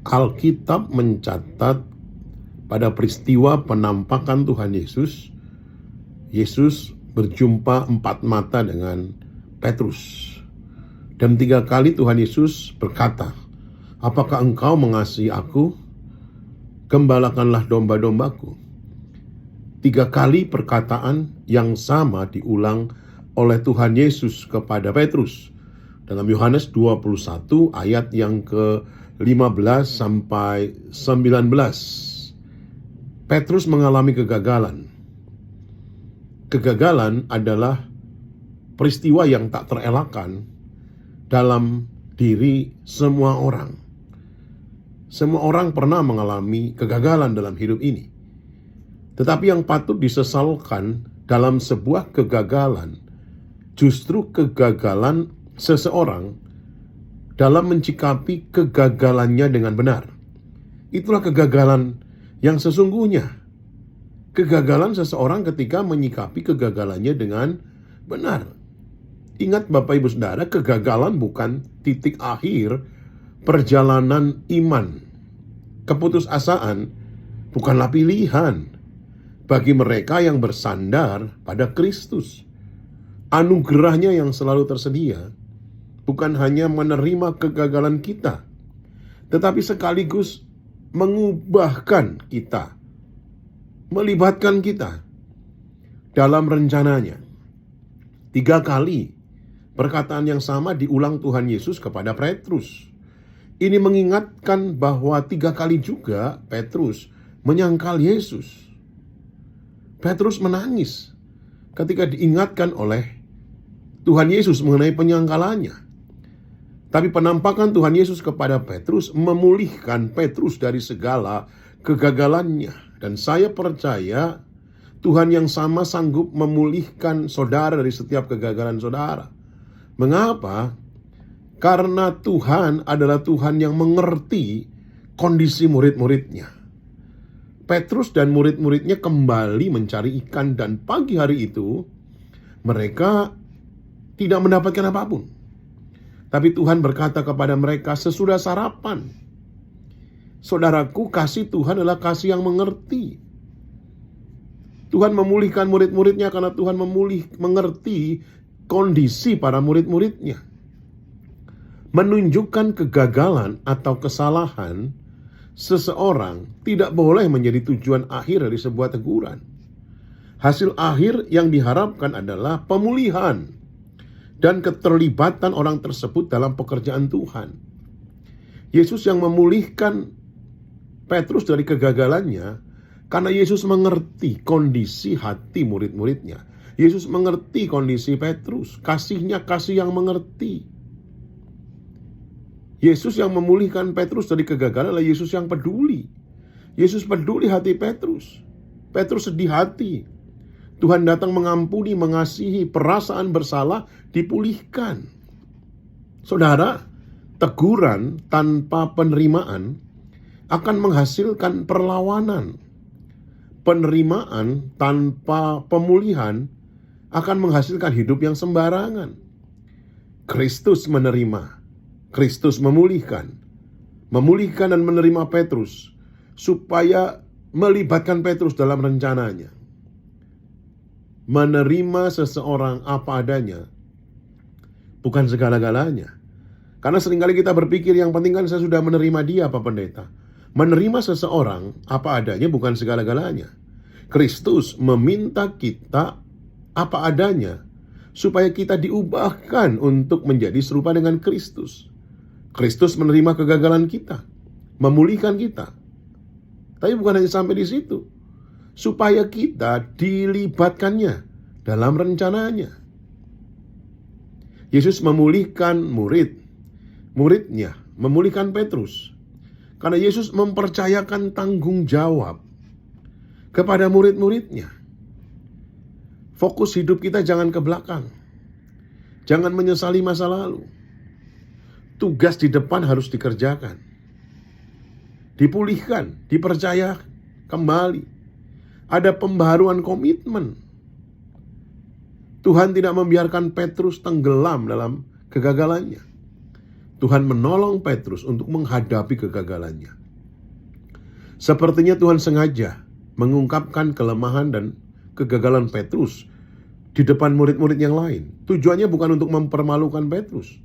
Alkitab mencatat pada peristiwa penampakan Tuhan Yesus, Yesus berjumpa 4 mata dengan Petrus. Dan 3 kali Tuhan Yesus berkata, "Apakah engkau mengasihi aku? Gembalakanlah domba-dombaku." 3 kali perkataan yang sama diulang oleh Tuhan Yesus kepada Petrus. Dalam Yohanes 21 ayat yang ke-15 sampai 19. Petrus mengalami kegagalan. Kegagalan adalah peristiwa yang tak terelakkan dalam diri semua orang. Semua orang pernah mengalami kegagalan dalam hidup ini. Tetapi yang patut disesalkan dalam sebuah kegagalan, justru kegagalan seseorang dalam mencikapi kegagalannya dengan benar. Itulah kegagalan yang sesungguhnya. Kegagalan seseorang ketika menyikapi kegagalannya dengan benar. Ingat Bapak Ibu Saudara, kegagalan bukan titik akhir perjalanan iman. Keputusasaan bukanlah pilihan bagi mereka yang bersandar pada Kristus. Anugerahnya yang selalu tersedia bukan hanya menerima kegagalan kita, tetapi sekaligus mengubahkan kita, melibatkan kita dalam rencananya. 3 kali perkataan yang sama diulang Tuhan Yesus kepada Petrus. Ini mengingatkan bahwa 3 kali juga Petrus menyangkal Yesus. Petrus menangis ketika diingatkan oleh Tuhan Yesus mengenai penyangkalannya. Tapi penampakan Tuhan Yesus kepada Petrus memulihkan Petrus dari segala kegagalannya. Dan saya percaya Tuhan yang sama sanggup memulihkan saudara dari setiap kegagalan saudara. Mengapa? Karena Tuhan adalah Tuhan yang mengerti kondisi murid-muridnya. Petrus dan murid-muridnya kembali mencari ikan, dan pagi hari itu mereka tidak mendapatkan apapun. Tapi Tuhan berkata kepada mereka sesudah sarapan, "Saudaraku, kasih Tuhan adalah kasih yang mengerti." Tuhan memulihkan murid-muridnya karena Tuhan mengerti kondisi para murid-muridnya. Menunjukkan kegagalan atau kesalahan seseorang tidak boleh menjadi tujuan akhir dari sebuah teguran. Hasil akhir yang diharapkan adalah pemulihan dan keterlibatan orang tersebut dalam pekerjaan Tuhan. Yesus yang memulihkan Petrus dari kegagalannya karena Yesus mengerti kondisi hati murid-muridnya. Yesus mengerti kondisi Petrus. Kasihnya kasih yang mengerti. Yesus yang memulihkan Petrus dari kegagalan adalah Yesus yang peduli. Yesus peduli hati Petrus. Petrus sedih hati. Tuhan datang mengampuni, mengasihi, perasaan bersalah dipulihkan. Saudara, teguran tanpa penerimaan akan menghasilkan perlawanan. Penerimaan tanpa pemulihan akan menghasilkan hidup yang sembarangan. Kristus menerima, Kristus memulihkan dan menerima Petrus supaya melibatkan Petrus dalam rencananya. Menerima seseorang apa adanya bukan segala-galanya. Karena seringkali kita berpikir yang penting kan saya sudah menerima dia, Pak Pendeta. Menerima seseorang apa adanya bukan segala-galanya. Kristus meminta kita apa adanya supaya kita diubahkan untuk menjadi serupa dengan Kristus. Kristus menerima kegagalan kita, memulihkan kita. Tapi bukan hanya sampai di situ, supaya kita dilibatkannya dalam rencananya. Yesus memulihkan muridnya, memulihkan Petrus. Karena Yesus mempercayakan tanggung jawab kepada murid-muridnya. Fokus hidup kita jangan ke belakang. Jangan menyesali masa lalu. Tugas di depan harus dikerjakan. Dipulihkan, dipercaya kembali. Ada pembaharuan komitmen. Tuhan tidak membiarkan Petrus tenggelam dalam kegagalannya. Tuhan menolong Petrus untuk menghadapi kegagalannya. Sepertinya Tuhan sengaja mengungkapkan kelemahan dan kegagalan Petrus di depan murid-murid yang lain. Tujuannya bukan untuk mempermalukan Petrus,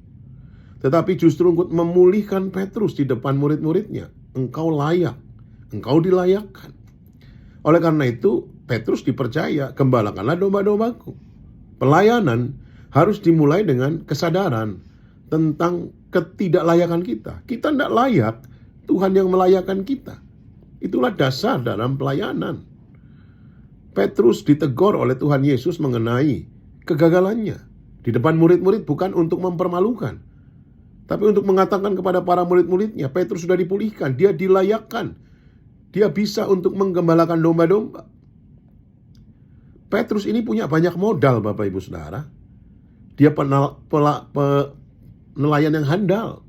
tetapi justru untuk memulihkan Petrus di depan murid-muridnya. Engkau layak, engkau dilayakkan. Oleh karena itu, Petrus dipercaya, gembalakanlah domba-dombaku. Pelayanan harus dimulai dengan kesadaran tentang ketidaklayakan kita. Kita tidak layak, Tuhan yang melayakkan kita. Itulah dasar dalam pelayanan. Petrus ditegur oleh Tuhan Yesus mengenai kegagalannya di depan murid-murid, bukan untuk mempermalukan, tapi untuk mengatakan kepada para murid-muridnya, Petrus sudah dipulihkan, dia dilayakkan, dia bisa untuk menggembalakan domba-domba. Petrus ini punya banyak modal, Bapak Ibu Saudara. Dia nelayan yang handal.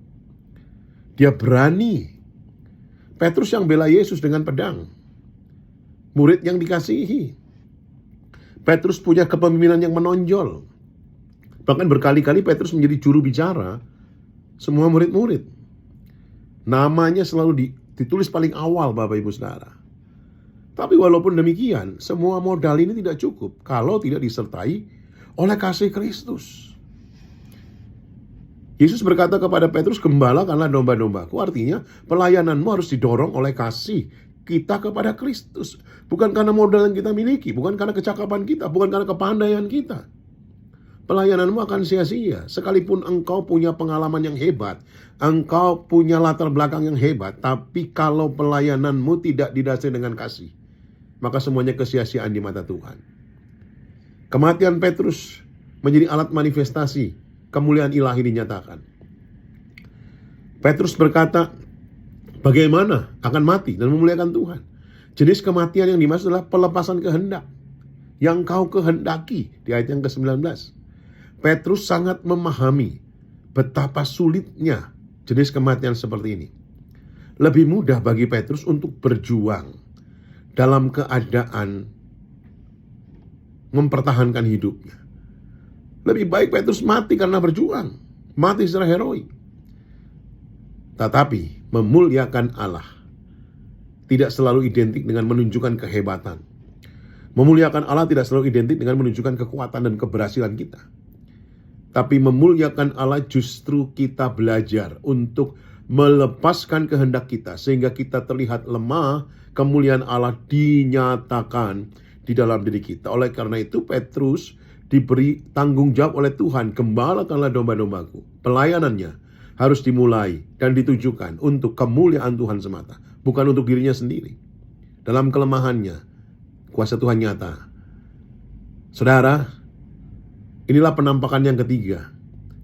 Dia berani. Petrus yang bela Yesus dengan pedang. Murid yang dikasihi. Petrus punya kepemimpinan yang menonjol. Bahkan berkali-kali Petrus menjadi juru bicara semua murid-murid. Namanya selalu ditulis paling awal, Bapak Ibu Saudara. Tapi walaupun demikian, semua modal ini tidak cukup kalau tidak disertai oleh kasih Kristus. Yesus berkata kepada Petrus, gembalakanlah domba-dombaku. Artinya pelayananmu harus didorong oleh kasih kita kepada Kristus. Bukan karena modal yang kita miliki, bukan karena kecakapan kita, bukan karena kepandaian kita. Pelayananmu akan sia-sia. Sekalipun engkau punya pengalaman yang hebat, engkau punya latar belakang yang hebat, tapi kalau pelayananmu tidak didasari dengan kasih, maka semuanya kesia-siaan di mata Tuhan. Kematian Petrus menjadi alat manifestasi kemuliaan ilahi dinyatakan. Petrus berkata, bagaimana akan mati dan memuliakan Tuhan? Jenis kematian yang dimaksud adalah pelepasan kehendak yang kau kehendaki, di ayat yang ke-19. Petrus sangat memahami betapa sulitnya jenis kematian seperti ini. Lebih mudah bagi Petrus untuk berjuang dalam keadaan mempertahankan hidupnya. Lebih baik Petrus mati karena berjuang, mati secara heroik. Tetapi memuliakan Allah tidak selalu identik dengan menunjukkan kehebatan. Memuliakan Allah tidak selalu identik dengan menunjukkan kekuatan dan keberhasilan kita. Tapi memuliakan Allah justru kita belajar untuk melepaskan kehendak kita, sehingga kita terlihat lemah, kemuliaan Allah dinyatakan di dalam diri kita. Oleh karena itu Petrus diberi tanggung jawab oleh Tuhan, gembalakanlah domba-dombaku. Pelayanannya harus dimulai dan ditujukan untuk kemuliaan Tuhan semata, bukan untuk dirinya sendiri. Dalam kelemahannya, kuasa Tuhan nyata. Saudara, inilah penampakan yang ketiga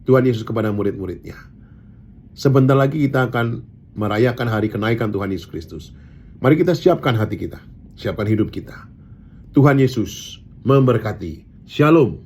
Tuhan Yesus kepada murid-muridnya. Sebentar lagi kita akan merayakan hari kenaikan Tuhan Yesus Kristus. Mari kita siapkan hati kita, siapkan hidup kita. Tuhan Yesus memberkati. Shalom.